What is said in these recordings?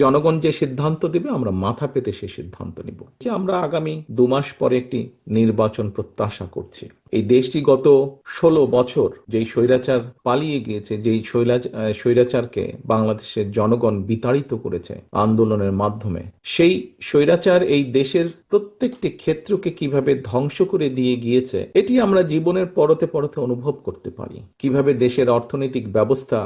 জনগণ যে সিদ্ধান্ত দিবে আমরা মাথা পেতে সেই সিদ্ধান্ত নিব। কি আমরা আগামী 2 মাস পরে একটি নির্বাচন প্রত্যাশা করছি। এই দেশটি গত 16 বছর যেই স্বৈরাচার পালিয়ে গিয়েছে, যেই স্বৈরাচারকে বাংলাদেশের জনগণ বিতাড়িত করেছে আন্দোলনের মাধ্যমে, সেই স্বৈরাচার এই দেশের প্রত্যেকটি ক্ষেত্রকে কিভাবে ধ্বংস করে দিয়ে গিয়েছে এটি আমরা জীবনের পরতে পরতে অনুভব করতে পারি। কিভাবে দেশের অর্থনৈতিক ব্যবস্থা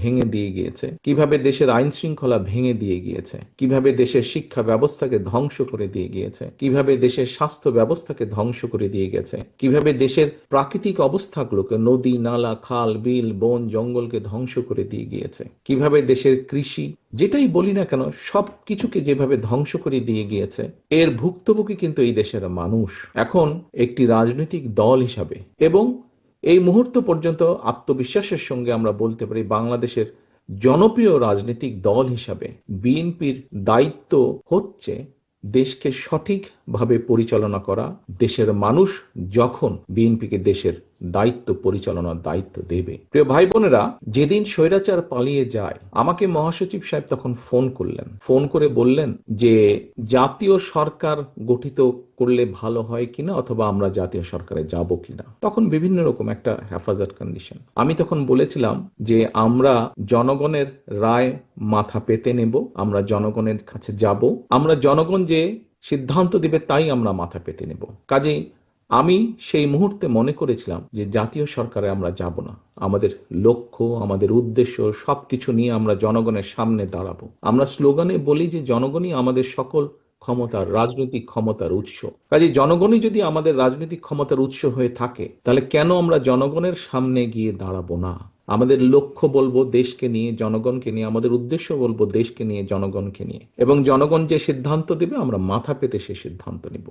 ভেঙে দিয়ে গিয়েছে, কিভাবে দেশের আইন শৃঙ্খলা ভেঙে দিয়ে গিয়েছে, কিভাবে দেশের শিক্ষা ব্যবস্থাকে ধ্বংস করে দিয়ে গিয়েছে, কিভাবে দেশের স্বাস্থ্য ব্যবস্থাকে ধ্বংস করে দিয়ে গেছে, কিভাবে দেশের প্রাকৃতিক অবস্থাগুলোকে, নদী নালা খাল বিল বন জঙ্গলকে ধ্বংস করে দিয়ে গিয়েছে, কিভাবে দেশের কৃষি যেটাই বলি না কেন সব কিছুকে যেভাবে ধ্বংস করে দিয়ে গিয়েছে, এর ভুক্তভোগী কিন্তু এই দেশের মানুষ। এখন একটি রাজনৈতিক দল হিসাবে এবং এই মুহূর্ত পর্যন্ত আত্মবিশ্বাসের সঙ্গে আমরা বলতে পারি বাংলাদেশের জনপ্রিয় রাজনৈতিক দল হিসাবে বিএনপির দায়িত্ব হচ্ছে দেশকে সঠিকভাবে পরিচালনা করা। দেশের মানুষ যখন বিএনপিকে দেশের দায়িত্ব পরিচালনার দায়িত্ব দেবে, প্রিয় ভাই বোনেরা, যেদিন স্বৈরাচার পালিয়ে যায় আমাকে মহাসচিব সাহেব তখন ফোন করলেন, ফোন করে বললেন যে জাতীয় সরকার গঠিত করলে ভালো হয় কিনা, অথবা আমরা জাতীয় সরকারে যাব কিনা। তখন বিভিন্ন রকম একটা হেফাজত কন্ডিশন। আমি তখন বলেছিলাম যে আমরা জনগণের রায় মাথা পেতে নেব, আমরা জনগণের কাছে যাব, আমরা জনগণ যে সিদ্ধান্ত দিবে তাই আমরা মাথা পেতে নেব। কাজেই আমি সেই মুহূর্তে মনে করেছিলাম যে জাতীয় সরকারে আমরা যাব না। আমাদের লক্ষ্য, আমাদের উদ্দেশ্য সবকিছু নিয়ে আমরা জনগণের সামনে দাঁড়াবো। আমরা স্লোগানে বলি যে জনগণই আমাদের সকল ক্ষমতার, রাজনৈতিক ক্ষমতার উৎস। কাজে জনগণই যদি আমাদের রাজনৈতিক ক্ষমতার উৎস হয়ে থাকে, তাহলে কেন আমরা জনগণের সামনে গিয়ে দাঁড়াবো না? আমাদের লক্ষ্য বলবো দেশকে নিয়ে, জনগণকে নিয়ে, আমাদের উদ্দেশ্য বলবো দেশকে নিয়ে, জনগণকে নিয়ে, এবং জনগণ যে সিদ্ধান্ত দিবে আমরা মাথা পেতে সে সিদ্ধান্ত নিব।